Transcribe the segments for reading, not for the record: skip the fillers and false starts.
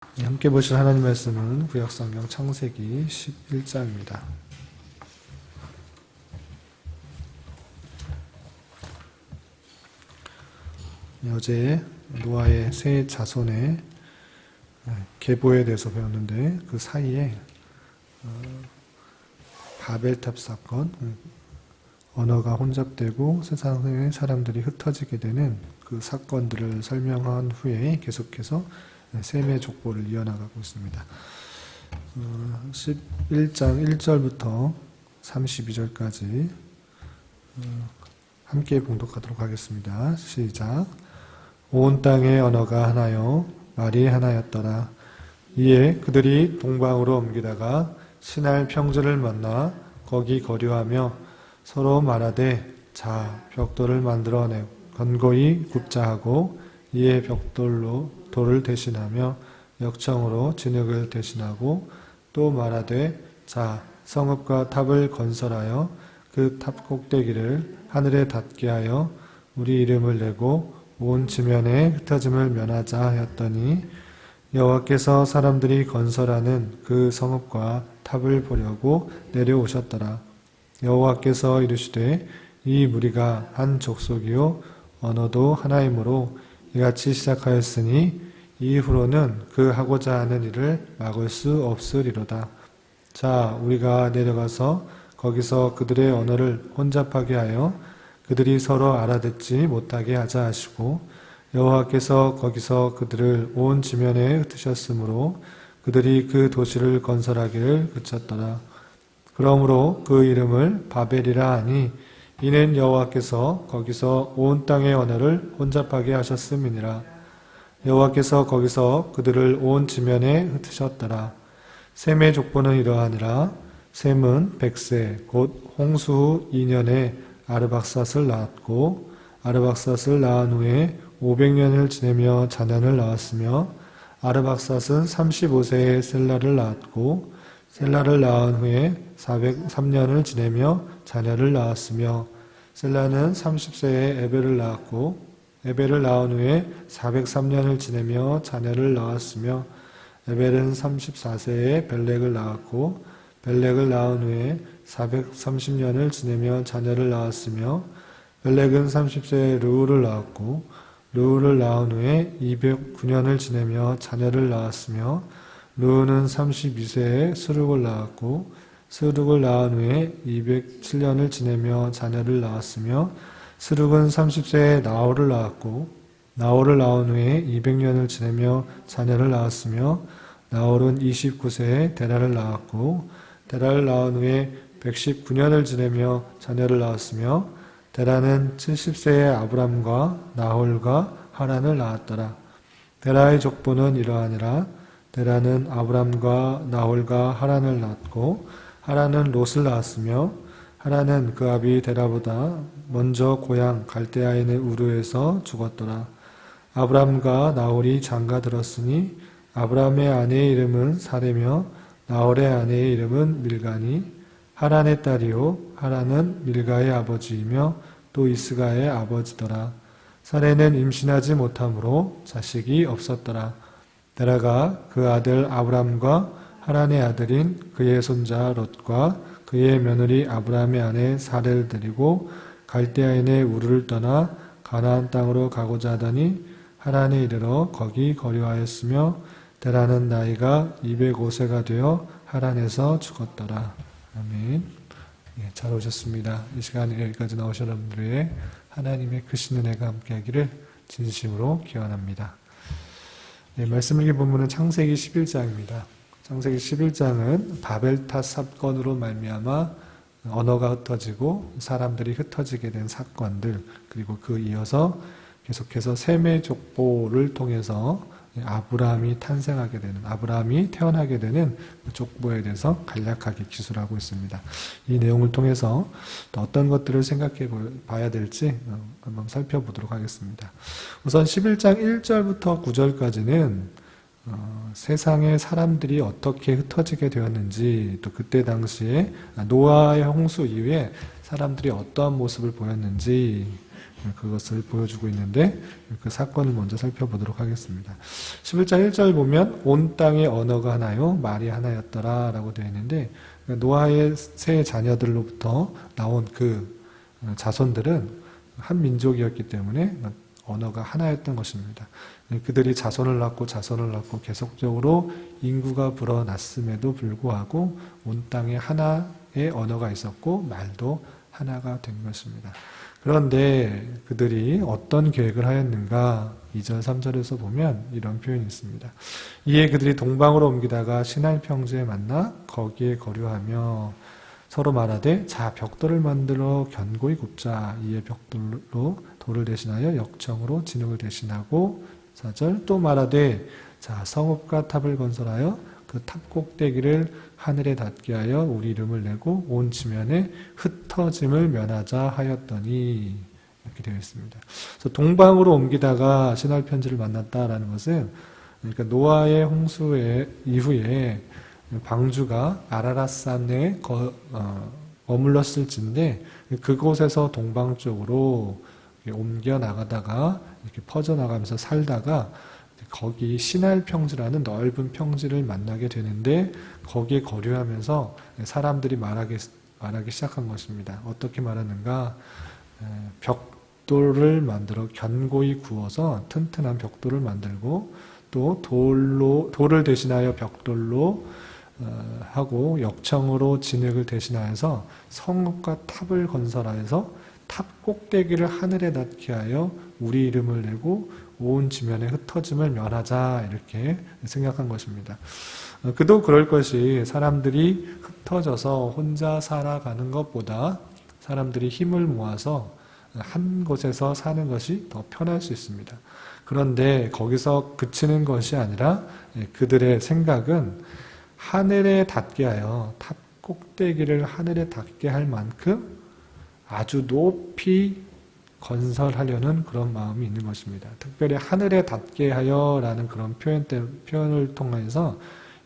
함께 보실 하나님 말씀은 구약성경 창세기 11장입니다. 어제 노아의 세 자손의 계보에 대해서 배웠는데 그 사이에 바벨탑 사건, 언어가 혼잡되고 세상의 사람들이 흩어지게 되는 그 사건들을 설명한 후에 계속해서 셈의 족보를 이어나가고 있습니다. 11장 1절부터 32절까지 함께 봉독하도록 하겠습니다. 시작. 온 땅의 언어가 하나요 말이 하나였더라. 이에 그들이 동방으로 옮기다가 신할 평지를 만나 거기 거류하며 서로 말하되 자 벽돌을 만들어내 건고히 굽자 하고 이에 벽돌로 돌을 대신하며 역청으로 진흙을 대신하고 또 말하되 자 성읍과 탑을 건설하여 그 탑 꼭대기를 하늘에 닿게 하여 우리 이름을 내고 온 지면에 흩어짐을 면하자 하였더니 여호와께서 사람들이 건설하는 그 성읍과 탑을 보려고 내려오셨더라. 여호와께서 이르시되 이 무리가 한 족속이요 언어도 하나이므로 이같이 시작하였으니 이후로는 그 하고자 하는 일을 막을 수 없으리로다. 자 우리가 내려가서 거기서 그들의 언어를 혼잡하게 하여 그들이 서로 알아듣지 못하게 하자 하시고 여호와께서 거기서 그들을 온 지면에 흩으셨으므로 그들이 그 도시를 건설하기를 그쳤더라. 그러므로 그 이름을 바벨이라 하니 이는 여호와께서 거기서 온 땅의 언어를 혼잡하게 하셨음이니라. 여호와께서 거기서 그들을 온 지면에 흩으셨더라. 셈의 족보는 이러하니라. 셈은 100세 곧 홍수 후 2년에 아르박삿을 낳았고 아르박삿을 낳은 후에 500년을 지내며 자녀를 낳았으며 아르박삿은 35세에 셀라를 낳았고 셀라를 낳은 후에 403년을 지내며 자녀를 낳았으며 셀라는 30세에 에벨을 낳았고 에벨을 낳은 후에 403년을 지내며 자녀를 낳았으며 에벨은 34세에 벨렉을 낳았고 벨렉을 낳은 후에 430년을 지내며 자녀를 낳았으며 벨렉은 30세에 르우를 낳았고 르우를 낳은 후에 209년을 지내며 자녀를 낳았으며 르우는 32세에 스룩을 낳았고 스룩을 낳은 후에 207년을 지내며 자녀를 낳았으며 스룩은 30세에 나홀을 낳았고 나홀을 낳은 후에 200년을 지내며 자녀를 낳았으며 나홀은 29세에 데라를 낳았고 데라를 낳은 후에 119년을 지내며 자녀를 낳았으며 데라는 70세에 아브람과 나홀과 하란을 낳았더라. 데라의 족보는 이러하니라. 데라는 아브람과 나홀과 하란을 낳았고 하란은 롯을 낳았으며 하란은 그 아비 데라보다 먼저 고향 갈대아에 있는 우르에서 죽었더라. 아브람과 나홀이 장가들었으니 아브람의 아내의 이름은 사레며 나홀의 아내의 이름은 밀가니 하란의 딸이요 하란은 밀가의 아버지이며 또 이스가의 아버지더라. 사레는 임신하지 못하므로 자식이 없었더라. 데라가 그 아들 아브람과 하란의 아들인 그의 손자 롯과 그의 며느리 아브람의 아내 사레를 데리고 갈대아인의 우르를 떠나 가나안 땅으로 가고자 하더니 하란에 이르러 거기 거류하였으며 데라는 나이가 205세가 되어 하란에서 죽었더라. 아멘. 예, 잘 오셨습니다. 이 시간에 여기까지 나오신 여러분들의 하나님의 크신 은혜가 함께하기를 진심으로 기원합니다. 예, 말씀 읽기 본문은 창세기 11장입니다. 창세기 11장은 바벨탑 사건으로 말미암아 언어가 흩어지고 사람들이 흩어지게 된 사건들 그리고 그 이어서 계속해서 셈의 족보를 통해서 아브라함이 탄생하게 되는 아브라함이 태어나게 되는 족보에 대해서 간략하게 기술하고 있습니다. 이 내용을 통해서 또 어떤 것들을 생각해 봐야 될지 한번 살펴보도록 하겠습니다. 우선 11장 1절부터 9절까지는 세상의 사람들이 어떻게 흩어지게 되었는지, 또 그때 당시에 노아의 홍수 이후에 사람들이 어떠한 모습을 보였는지 그것을 보여주고 있는데, 그 사건을 먼저 살펴보도록 하겠습니다. 11장 1절 보면 온 땅의 언어가 하나요 말이 하나였더라 라고 되어 있는데, 노아의 세 자녀들로부터 나온 그 자손들은 한 민족이었기 때문에 언어가 하나였던 것입니다. 그들이 자손을 낳고 자손을 낳고 계속적으로 인구가 불어났음에도 불구하고 온 땅에 하나의 언어가 있었고 말도 하나가 된 것입니다. 그런데 그들이 어떤 계획을 하였는가? 2절 3절에서 보면 이런 표현이 있습니다. 이에 그들이 동방으로 옮기다가 시날 평지에 만나 거기에 거류하며 서로 말하되 자 벽돌을 만들어 견고히 굽자. 이에 벽돌로 돌을 대신하여 역청으로 진흙을 대신하고 4절 또 말하되 자 성읍과 탑을 건설하여 그 탑 꼭대기를 하늘에 닿게 하여 우리 이름을 내고 온 지면에 흩어짐을 면하자 하였더니 이렇게 되어 있습니다. 그래서 동방으로 옮기다가 시날 편지를 만났다라는 것은, 그러니까 노아의 홍수 이후에 방주가 아라랏산에 머물렀을진데 그곳에서 동방 쪽으로 옮겨 나가다가 이렇게 퍼져 나가면서 살다가 거기 시날 평지라는 넓은 평지를 만나게 되는데 거기에 거류하면서 사람들이 말하기 시작한 것입니다. 어떻게 말하는가? 벽돌을 만들어 견고히 구워서 튼튼한 벽돌을 만들고 또 돌을 대신하여 벽돌로 하고 역청으로 진흙을 대신하여서 성읍과 탑을 건설하여서 탑 꼭대기를 하늘에 닿게 하여 우리 이름을 내고 온 지면에 흩어짐을 면하자 이렇게 생각한 것입니다. 그도 그럴 것이 사람들이 흩어져서 혼자 살아가는 것보다 사람들이 힘을 모아서 한 곳에서 사는 것이 더 편할 수 있습니다. 그런데 거기서 그치는 것이 아니라 그들의 생각은 하늘에 닿게 하여 탑 꼭대기를 하늘에 닿게 할 만큼 아주 높이 건설하려는 그런 마음이 있는 것입니다. 특별히 하늘에 닿게 하여라는 그런 표현을 통해서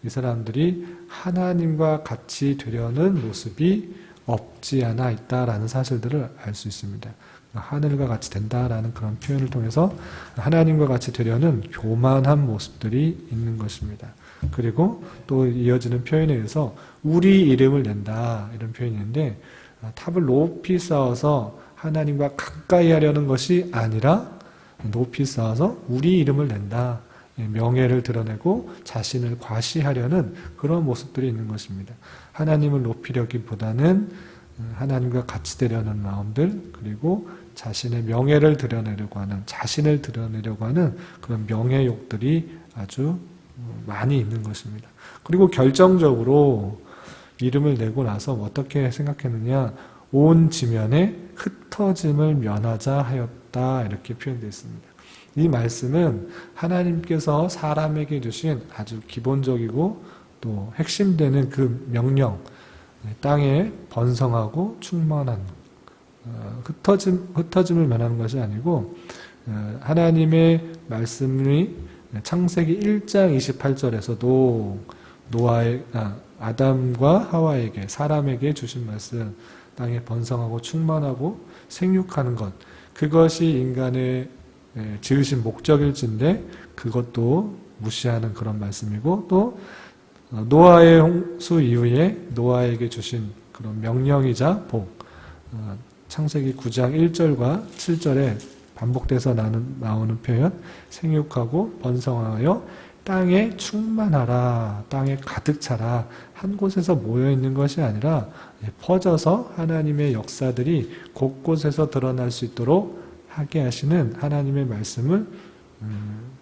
이 사람들이 하나님과 같이 되려는 모습이 없지 않아 있다라는 사실들을 알 수 있습니다. 하늘과 같이 된다라는 그런 표현을 통해서 하나님과 같이 되려는 교만한 모습들이 있는 것입니다. 그리고 또 이어지는 표현에 의해서 우리 이름을 낸다 이런 표현이 있는데, 탑을 높이 쌓아서 하나님과 가까이 하려는 것이 아니라 높이 쌓아서 우리 이름을 낸다. 명예를 드러내고 자신을 과시하려는 그런 모습들이 있는 것입니다. 하나님을 높이려기보다는 하나님과 같이 되려는 마음들, 그리고 자신의 명예를 드러내려고 하는, 자신을 드러내려고 하는 그런 명예욕들이 아주 많이 있는 것입니다. 그리고 결정적으로 이름을 내고 나서 어떻게 생각했느냐? 온 지면에 흩어짐을 면하자 하였다 이렇게 표현되어 있습니다. 이 말씀은 하나님께서 사람에게 주신 아주 기본적이고 또 핵심되는 그 명령, 땅에 번성하고 충만한 흩어짐을 면하는 것이 아니고, 하나님의 말씀이 창세기 1장 28절에서도 아담과 하와에게, 사람에게 주신 말씀, 땅에 번성하고 충만하고 생육하는 것, 그것이 인간의 지으신 목적일진데 그것도 무시하는 그런 말씀이고, 또 노아의 홍수 이후에 노아에게 주신 그런 명령이자 복, 창세기 9장 1절과 7절에 반복돼서 나오는 표현, 생육하고 번성하여 땅에 충만하라, 땅에 가득 차라, 한 곳에서 모여있는 것이 아니라 퍼져서 하나님의 역사들이 곳곳에서 드러날 수 있도록 하게 하시는 하나님의 말씀을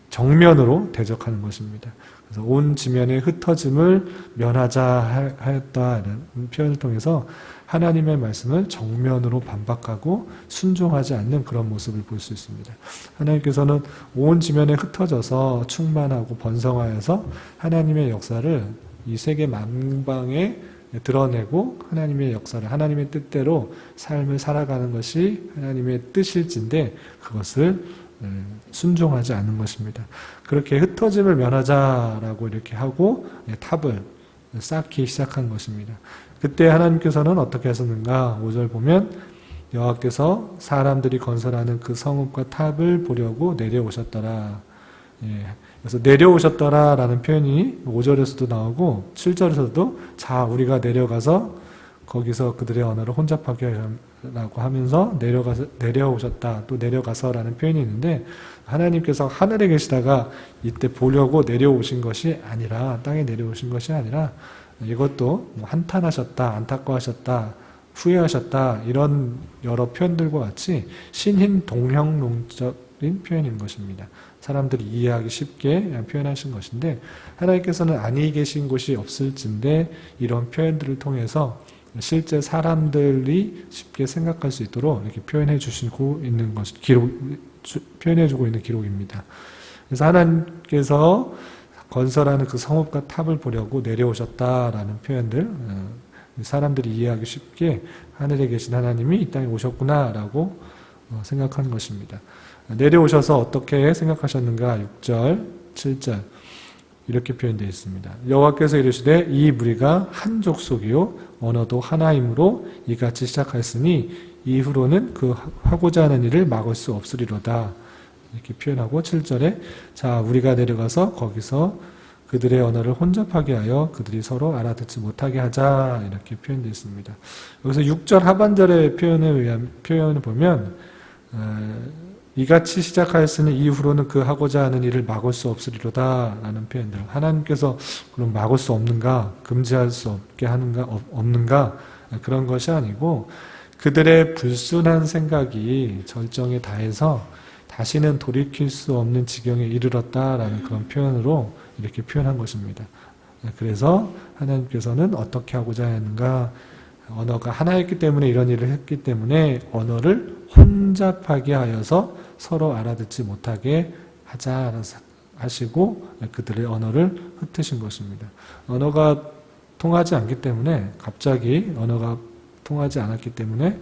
정면으로 대적하는 것입니다. 그래서 온 지면의 흩어짐을 면하자 하였다는 표현을 통해서 하나님의 말씀을 정면으로 반박하고 순종하지 않는 그런 모습을 볼 수 있습니다. 하나님께서는 온 지면에 흩어져서 충만하고 번성하여서 하나님의 역사를 이 세계 만방에 드러내고 하나님의 역사를, 하나님의 뜻대로 삶을 살아가는 것이 하나님의 뜻일진데 그것을 순종하지 않는 것입니다. 그렇게 흩어짐을 면하자라고 이렇게 하고 탑을 쌓기 시작한 것입니다. 그때 하나님께서는 어떻게 하셨는가? 5절 보면 여호와께서 사람들이 건설하는 그 성읍과 탑을 보려고 내려오셨더라. 그래서 내려오셨더라라는 표현이 5절에서도 나오고 7절에서도 자 우리가 내려가서 거기서 그들의 언어를 혼잡하게 라고 하면서 내려오셨다 또 내려가서라는 표현이 있는데 하나님께서 하늘에 계시다가 이때 보려고 내려오신 것이 아니라 땅에 내려오신 것이 아니라 이것도 한탄하셨다 안타까워하셨다 후회하셨다 이런 여러 표현들과 같이 신hin동형론적인 표현인 것입니다. 사람들이 이해하기 쉽게 표현하신 것인데 하나님께서는 아니 계신 곳이 없을진데 이런 표현들을 통해서 실제 사람들이 쉽게 생각할 수 있도록 이렇게 표현해 주시고 있는 것, 표현해 주고 있는 기록입니다. 그래서 하나님께서 건설하는 그 성읍과 탑을 보려고 내려오셨다라는 표현들, 사람들이 이해하기 쉽게 하늘에 계신 하나님이 이 땅에 오셨구나라고 생각하는 것입니다. 내려오셔서 어떻게 생각하셨는가? 6절, 7절 이렇게 표현되어 있습니다. 여호와께서 이르시되 이 무리가 한 족속이요 언어도 하나이므로 이같이 시작하였으니 이후로는 그 하고자 하는 일을 막을 수 없으리로다. 이렇게 표현하고 7절에 자 우리가 내려가서 거기서 그들의 언어를 혼잡하게 하여 그들이 서로 알아듣지 못하게 하자 이렇게 표현되어 있습니다. 여기서 6절 하반절의 표현을 보면 이같이 시작하였으니 이후로는 그 하고자 하는 일을 막을 수 없으리로다 라는 표현들. 하나님께서 그럼 막을 수 없는가? 금지할 수 없게 하는가? 없는가? 그런 것이 아니고 그들의 불순한 생각이 절정에 다해서 다시는 돌이킬 수 없는 지경에 이르렀다라는 그런 표현으로 이렇게 표현한 것입니다. 그래서 하나님께서는 어떻게 하고자 하는가? 언어가 하나였기 때문에 이런 일을 했기 때문에 언어를 혼잡하게 하여서 서로 알아듣지 못하게 하자 하시고 그들의 언어를 흩으신 것입니다. 언어가 통하지 않기 때문에 갑자기 언어가 통하지 않았기 때문에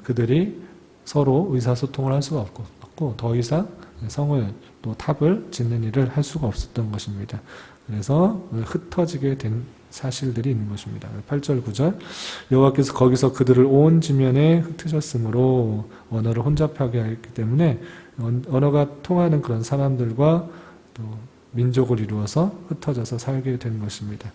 그들이 서로 의사소통을 할 수가 없고 더 이상 성을 또 탑을 짓는 일을 할 수가 없었던 것입니다. 그래서 흩어지게 된 사실들이 있는 것입니다. 8절 9절 여호와께서 거기서 그들을 온 지면에 흩으셨으므로 언어를 혼잡하게 했기 때문에 언어가 통하는 그런 사람들과 또 민족을 이루어서 흩어져서 살게 된 것입니다.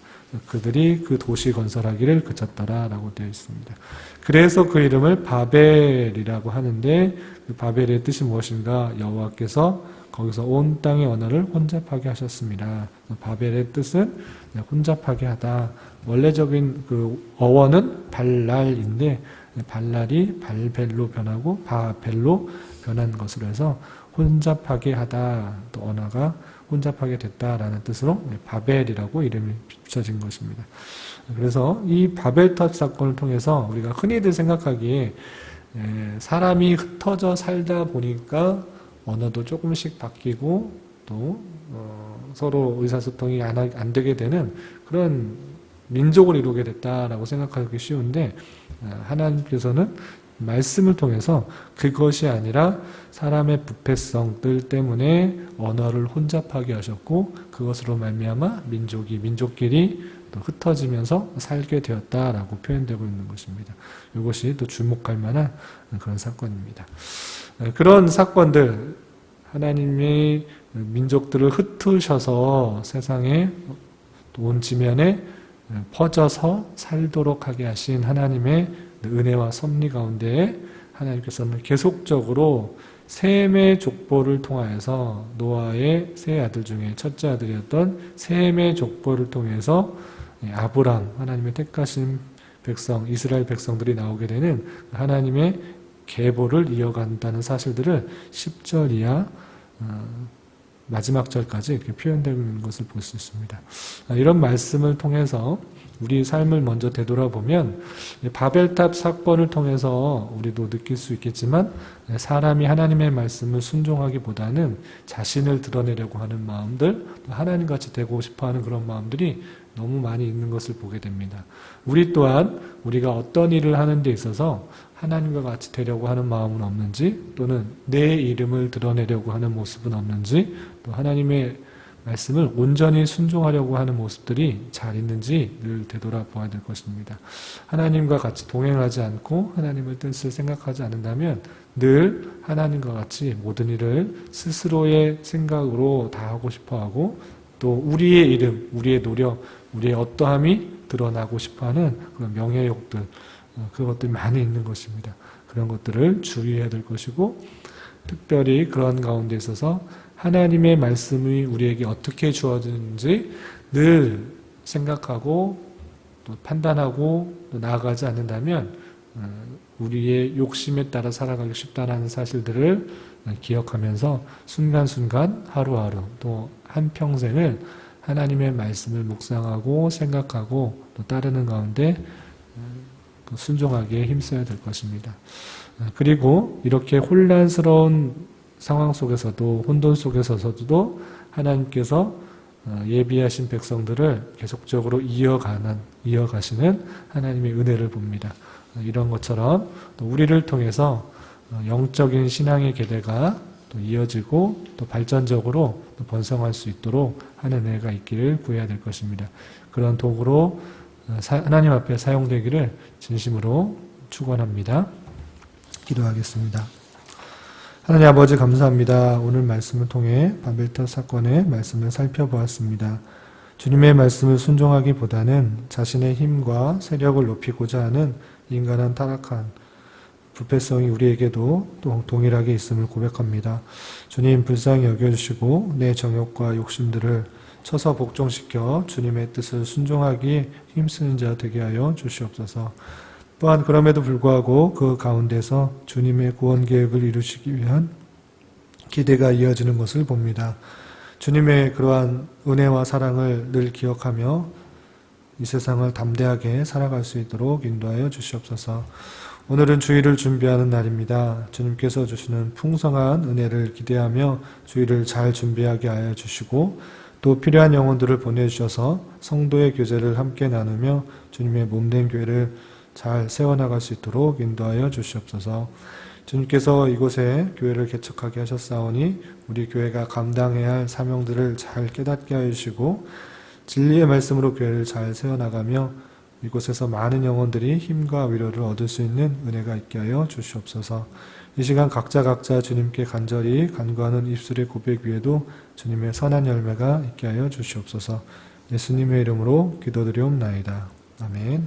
그들이 그 도시 건설하기를 그쳤더라라고 되어 있습니다. 그래서 그 이름을 바벨이라고 하는데 그 바벨의 뜻이 무엇인가? 여호와께서 거기서 온 땅의 언어를 혼잡하게 하셨습니다. 바벨의 뜻은 혼잡하게 하다. 원래적인 그 어원은 발랄인데 발랄이 발벨로 변하고 바벨로 변한 것으로 해서 혼잡하게 하다. 또 언어가 혼잡하게 됐다라는 뜻으로 바벨이라고 이름이 붙여진 것입니다. 그래서 이 바벨탑 사건을 통해서 우리가 흔히들 생각하기에 사람이 흩어져 살다 보니까 언어도 조금씩 바뀌고 또 서로 의사소통이 안 되게 되는 그런 민족을 이루게 됐다라고 생각하기 쉬운데 하나님께서는 말씀을 통해서 그것이 아니라 사람의 부패성들 때문에 언어를 혼잡하게 하셨고 그것으로 말미암아 민족끼리 또 흩어지면서 살게 되었다라고 표현되고 있는 것입니다. 이것이 또 주목할 만한 그런 사건입니다. 그런 사건들 하나님이 민족들을 흩으셔서 세상에 온 지면에 퍼져서 살도록 하게 하신 하나님의 은혜와 섭리 가운데에 하나님께서는 계속적으로 셈의 족보를 통하여서 노아의 세 아들 중에 첫째 아들이었던 셈의 족보를 통해서 아브람 하나님의 택하신 백성 이스라엘 백성들이 나오게 되는 하나님의 계보를 이어간다는 사실들을 10절 이하 마지막 절까지 이렇게 표현되고 있는 것을 볼 수 있습니다. 이런 말씀을 통해서 우리 삶을 먼저 되돌아보면 바벨탑 사건을 통해서 우리도 느낄 수 있겠지만 사람이 하나님의 말씀을 순종하기보다는 자신을 드러내려고 하는 마음들, 하나님같이 되고 싶어하는 그런 마음들이 너무 많이 있는 것을 보게 됩니다. 우리 또한 우리가 어떤 일을 하는 데 있어서 하나님과 같이 되려고 하는 마음은 없는지, 또는 내 이름을 드러내려고 하는 모습은 없는지, 또 하나님의 말씀을 온전히 순종하려고 하는 모습들이 잘 있는지 늘 되돌아보아야 될 것입니다. 하나님과 같이 동행하지 않고 하나님의 뜻을 생각하지 않는다면 늘 하나님과 같이 모든 일을 스스로의 생각으로 다 하고 싶어하고, 또 우리의 이름, 우리의 노력, 우리의 어떠함이 드러나고 싶어하는 그런 명예욕들, 그것들이 많이 있는 것입니다. 그런 것들을 주의해야 될 것이고, 특별히 그런 가운데 있어서 하나님의 말씀이 우리에게 어떻게 주어지는지 늘 생각하고 또 판단하고 또 나아가지 않는다면 우리의 욕심에 따라 살아가기 쉽다는 사실들을 기억하면서 순간순간 하루하루 또 한평생을 하나님의 말씀을 묵상하고 생각하고 또 따르는 가운데 순종하기에 힘써야 될 것입니다. 그리고 이렇게 혼란스러운 상황 속에서도, 혼돈 속에서도 하나님께서 예비하신 백성들을 계속적으로 이어가시는 하나님의 은혜를 봅니다. 이런 것처럼 또 우리를 통해서 영적인 신앙의 계대가 또 이어지고 또 발전적으로 또 번성할 수 있도록 하는 은혜가 있기를 구해야 될 것입니다. 그런 도구로 하나님 앞에 사용되기를 진심으로 축원합니다. 기도하겠습니다. 하나님 아버지 감사합니다. 오늘 말씀을 통해 바벨탑 사건의 말씀을 살펴보았습니다. 주님의 말씀을 순종하기보다는 자신의 힘과 세력을 높이고자 하는 인간한 타락한 부패성이 우리에게도 또 동일하게 있음을 고백합니다. 주님 불쌍히 여겨주시고 내 정욕과 욕심들을 쳐서 복종시켜 주님의 뜻을 순종하기에 힘쓰는 자 되게 하여 주시옵소서. 또한 그럼에도 불구하고 그 가운데서 주님의 구원 계획을 이루시기 위한 기대가 이어지는 것을 봅니다. 주님의 그러한 은혜와 사랑을 늘 기억하며 이 세상을 담대하게 살아갈 수 있도록 인도하여 주시옵소서. 오늘은 주일을 준비하는 날입니다. 주님께서 주시는 풍성한 은혜를 기대하며 주일을 잘 준비하게 하여 주시고, 또 필요한 영혼들을 보내주셔서 성도의 교제를 함께 나누며 주님의 몸된 교회를 잘 세워나갈 수 있도록 인도하여 주시옵소서. 주님께서 이곳에 교회를 개척하게 하셨사오니 우리 교회가 감당해야 할 사명들을 잘 깨닫게 하여 주시고, 진리의 말씀으로 교회를 잘 세워나가며 이곳에서 많은 영혼들이 힘과 위로를 얻을 수 있는 은혜가 있게 하여 주시옵소서. 이 시간 각자 주님께 간절히 간구하는 입술의 고백 위에도 주님의 선한 열매가 있게 하여 주시옵소서. 예수님의 이름으로 기도드리옵나이다. 아멘.